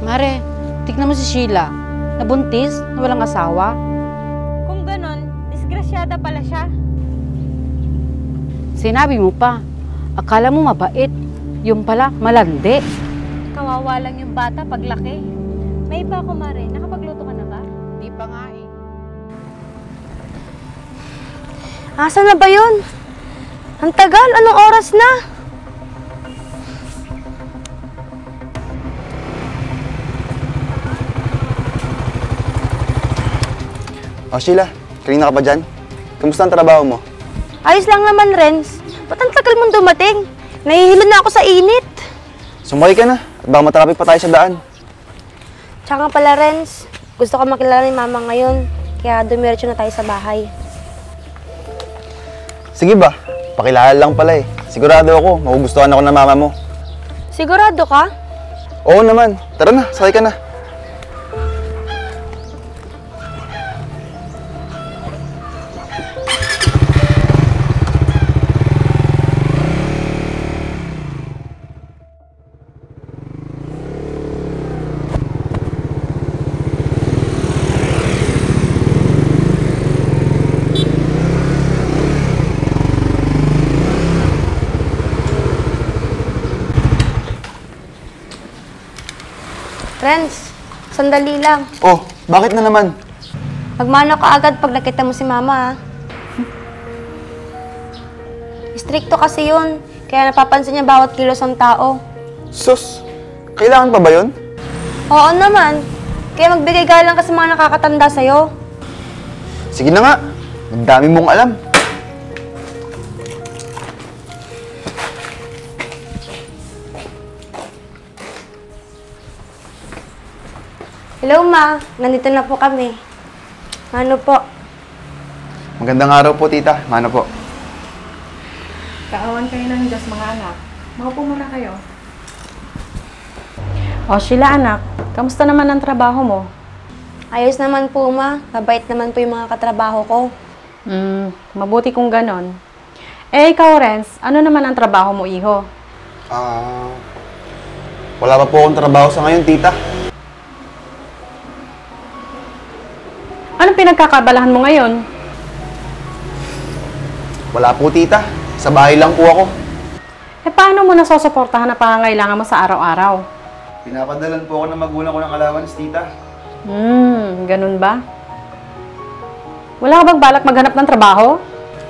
Mare, tignan mo si Sheila. Nabuntis, na walang asawa. Kung ganon, disgrasyada pala siya. Sinabi mo pa, akala mo mabait. Yung pala, malandi. Kawawa lang yung bata paglaki. May iba ako, Mare. Nakapagluto ka na ba? Di pa nga eh. Asan na ba yun? Ang tagal, anong oras na? Oh, Sheila, kanina ka pa dyan? Kamusta ang trabaho mo? Ayos lang naman, Renz. Ba't ang tagal mong dumating? Nahihilo na ako sa init. Sumakay ka na at baka matraffic pa tayo sa daan. Tsaka nga pala, Renz. Gusto ko makilala ni Mama ngayon. Kaya dumiretso na tayo sa bahay. Sige ba? Pakilala lang pala eh. Sigurado ako, magugustuhan ako ng mama mo. Sigurado ka? Oo naman. Tara na, sakay ka na. Renz, sandali lang. Oh, bakit na naman? Magmano ka agad pag nakita mo si Mama, ha? Stricto kasi yun. Kaya napapansin niya bawat kilos ng tao. Sus, kailangan pa ba yun? Oo naman. Kaya magbigay galang ka sa mga nakakatanda sa'yo. Sige na nga, ang dami mong alam. Hello, Ma. Nandito na po kami. Ano po? Magandang araw po, tita. Mano po? Kaawan kayo ng Diyos, mga anak. Maupo muna kayo. O, Sheila, anak. Kamusta naman ang trabaho mo? Ayos naman po, Ma. Mabait naman po yung mga katrabaho ko. Mabuti kung ganon. Eh, ikaw, Renz, ano naman ang trabaho mo, iho? Wala pa po akong trabaho sa ngayon, tita. Anong pinagkakabalahan mo ngayon? Wala po, tita. Sa bahay lang po ako. Eh, paano mo nasusuportahan ang pangangailangan mo sa araw-araw? Pinapadalan po ako ng magulang ko ng allowance, tita. Ganun ba? Wala ka bang balak maghanap ng trabaho?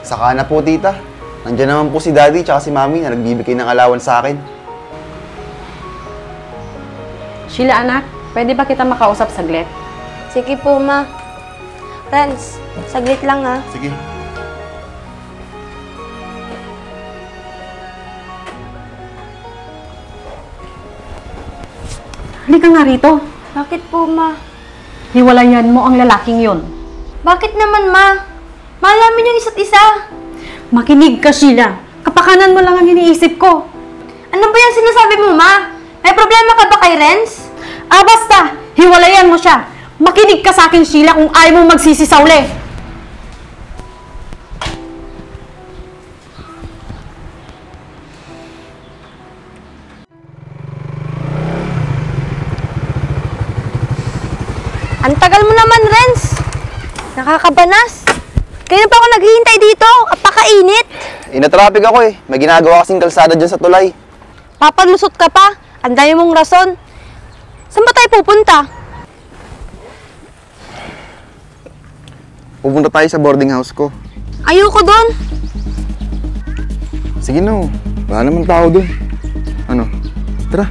Saka na po, tita. Nandiyan naman po si daddy tsaka si mami na nagbibigay ng allowance sa akin. Sheila, anak, pwede ba kita makausap saglit? Sige po, Ma. Renz, saglit lang, ha. Sige. Halika nga rito. Bakit po, Ma? Hiwalayan mo ang lalaking yun. Bakit naman, Ma? Mahal namin yung isa't isa. Makinig ka, Sheila. Kapakanan mo lang ang iniisip ko. Ano ba yung sinasabi mo, Ma? May problema ka ba kay Renz? Basta! Hiwalayan mo siya. Makinig ka sa akin, Sheila, kung ayaw mo magsisisauli. Ang tagal mo naman, Renz. Nakakabanas. Kaya pa ako naghihintay dito. Apakainit. Ina-traffic ako eh. May ginagawa kasing kalsada dyan sa tulay. Papalusot ka pa. Ang dami mong rason. Saan ba tayo pupunta? Pupunta tayo sa boarding house ko. Ayoko doon. Sige no. Wala naman tao doon. Ano? Tara.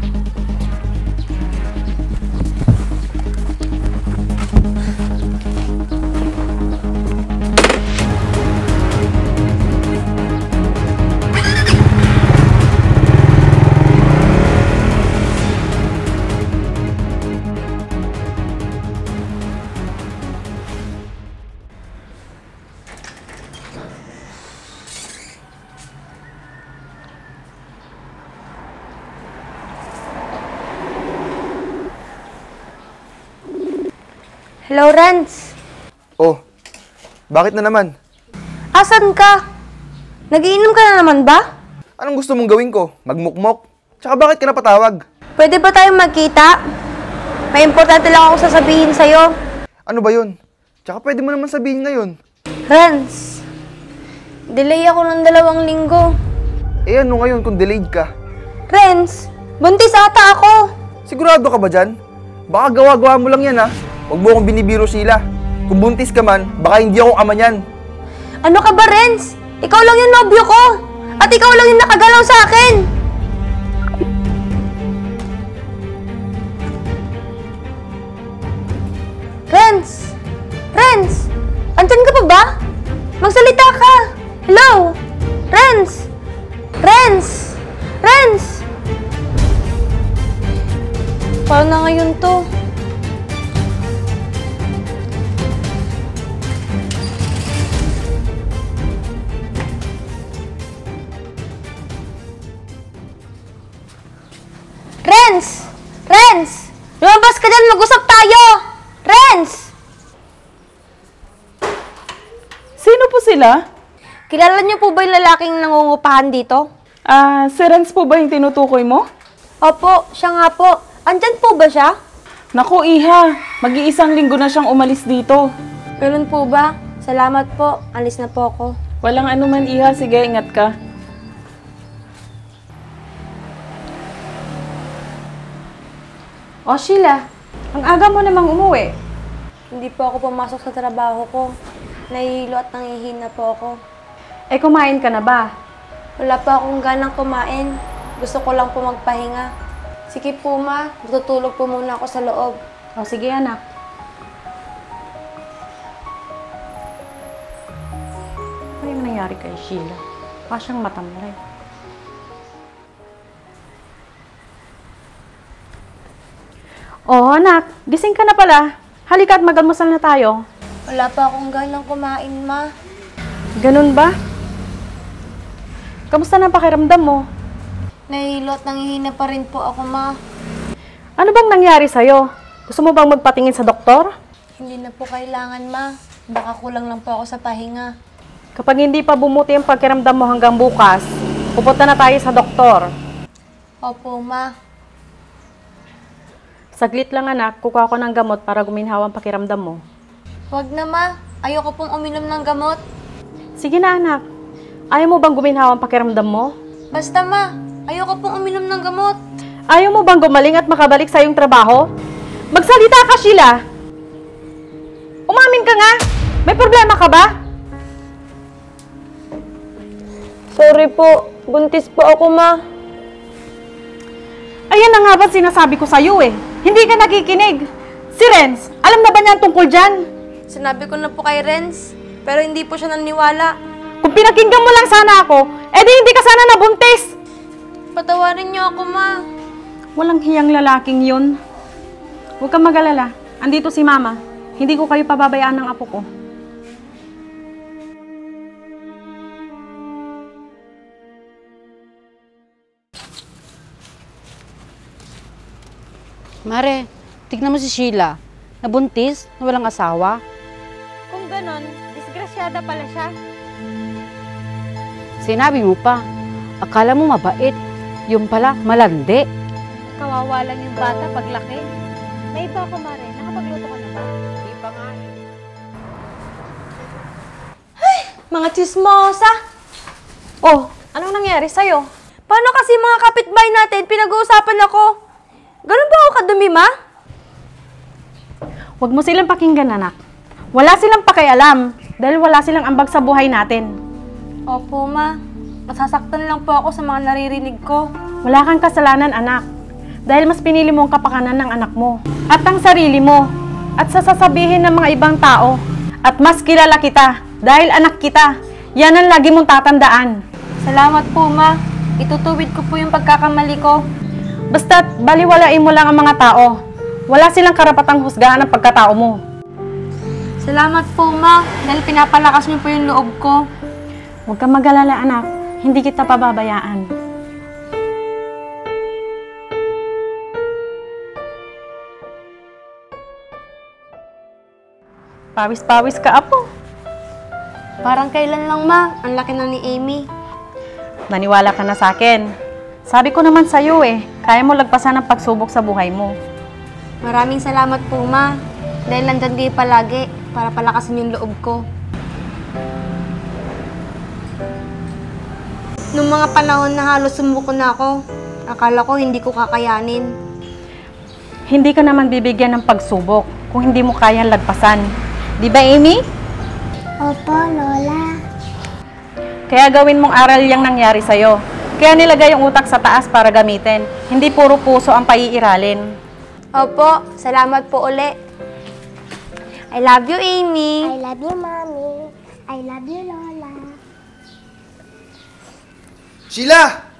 Hello, Renz. Oh, bakit na naman? Asan ka? Nagiinom ka na naman ba? Anong gusto mong gawin ko? Magmukmok? Tsaka bakit ka napatawag? Pwede ba tayong magkita? May importante lang akong sasabihin sa'yo. Ano ba yun? Tsaka pwede mo naman sabihin ngayon. Renz, delay ako ng 2 linggo. Eh ano ngayon kung delayed ka? Renz, buntis ata ako. Sigurado ka ba dyan? Baka gawa-gawa mo lang yan ha. Huwag mo akong binibiro, Sheila. Kung buntis ka man, baka hindi ako ama niyan. Ano ka ba, Renz? Ikaw lang yung nobyo ko. At ikaw lang yung nakagalaw sa akin. Renz! Renz! Andyan ka pa ba? Magsalita ka! Hello? Renz! Renz! Renz! Paano na ngayon to? Renz! Renz! Lumabas ka dyan! Mag-usap tayo! Renz! Sino po sila? Kilala niyo po ba yung lalaking nangungupahan dito? Si Renz po ba yung tinutukoy mo? Opo, siya nga po. Andyan po ba siya? Naku, Iha. Mag-iisang linggo na siyang umalis dito. Ganun po ba? Salamat po. Alis na po ako. Walang anuman, Iha. Sige, ingat ka. O, Sheila. Ang aga mo namang umuwi. Hindi po ako pumasok sa trabaho ko. Nahihilo at nangihina po ako. Eh, kumain ka na ba? Wala pa akong ganang kumain. Gusto ko lang po magpahinga. Sige po, ma. Matutulog po muna ako sa loob. O, sige, anak. Ano yung nangyari kay Sheila? Baka siyang matamlay. Oh, anak. Gising ka na pala. Halika at mag-almusal na tayo. Wala pa akong ganang kumain, ma. Ganun ba? Kamusta na ang pakiramdam mo? Nahihilo at nangihina pa rin po ako, ma. Ano bang nangyari sa'yo? Gusto mo bang magpatingin sa doktor? Hindi na po kailangan, ma. Baka kulang lang po ako sa pahinga. Kapag hindi pa bumuti ang pakiramdam mo hanggang bukas, pupunta na tayo sa doktor. Opo, ma. Saglit lang anak, kukuha ko ng gamot para guminhawa ang pakiramdam mo. Huwag na, ma. Ayoko pong uminom ng gamot. Sige na anak. Ayaw mo bang guminhawa ang pakiramdam mo? Basta, ma. Ayoko pong uminom ng gamot. Ayaw mo bang gumaling at makabalik sa iyong trabaho? Magsalita ka, Sheila! Umamin ka nga! May problema ka ba? Sorry po. Buntis po ako, ma. Ayan na nga ba sinasabi ko sa'yo eh. Hindi ka nakikinig. Si Renz, alam na ba niya ang tungkol dyan? Sinabi ko na po kay Renz, pero hindi po siya naniwala. Kung pinakinggan mo lang sana ako, edi hindi ka sana nabuntis. Patawarin niyo ako, ma. Walang hiyang lalaking yun. Huwag kang mag-alala. Andito si Mama. Hindi ko kayo pababayaan ng apo ko. Mare, tignan mo si Sheila. Nabuntis, na walang asawa. Kung ganon, disgrasyada pala siya. Sinabi mo pa, akala mo mabait. Yung pala, malandi. Kawawa lang yung bata paglaki. May iba ako, Mare. Nakapagluto ka na ba? Di pa nga eh. Mga chismosa! Oh, anong nangyari sa'yo? Paano kasi mga kapitbahay natin pinag-uusapan ako? Ganun ba ako kadumi, ma? Huwag mo silang pakinggan, anak. Wala silang pakialam dahil wala silang ambag sa buhay natin. Opo, ma. Masasaktan lang po ako sa mga naririnig ko. Wala kang kasalanan, anak. Dahil mas pinili mo ang kapakanan ng anak mo. At ang sarili mo. At sa sasabihin ng mga ibang tao. At mas kilala kita. Dahil anak kita. Yan ang lagi mong tatandaan. Salamat po, ma. Itutuwid ko po yung pagkakamali ko. Basta't baliwalain mo lang ang mga tao. Wala silang karapatang husgahan ang pagkatao mo. Salamat po, ma. Dahil pinapalakas niyo po yung loob ko. Huwag kang mag-alala, anak. Hindi kita pababayaan. Pawis-pawis ka, apo. Parang kailan lang, ma. Ang laki na ni Amy. Naniwala ka na sa akin. Sabi ko naman sa'yo eh, kaya mo lagpasan ang pagsubok sa buhay mo. Maraming salamat po, Ma. Dahil nandyan kayo palagi para palakasin yung loob ko. Nung mga panahon na halos sumuko na ako, akala ko hindi ko kakayanin. Hindi ka naman bibigyan ng pagsubok kung hindi mo kayang lagpasan. Di ba, Amy? Opo, Lola. Kaya gawin mong aral yung nangyari sa'yo. Kaya nilagay yung utak sa taas para gamitin. Hindi puro puso ang paiiralin. Opo, salamat po uli. I love you, Amy. I love you, Mommy. I love you, Lola. Sheila!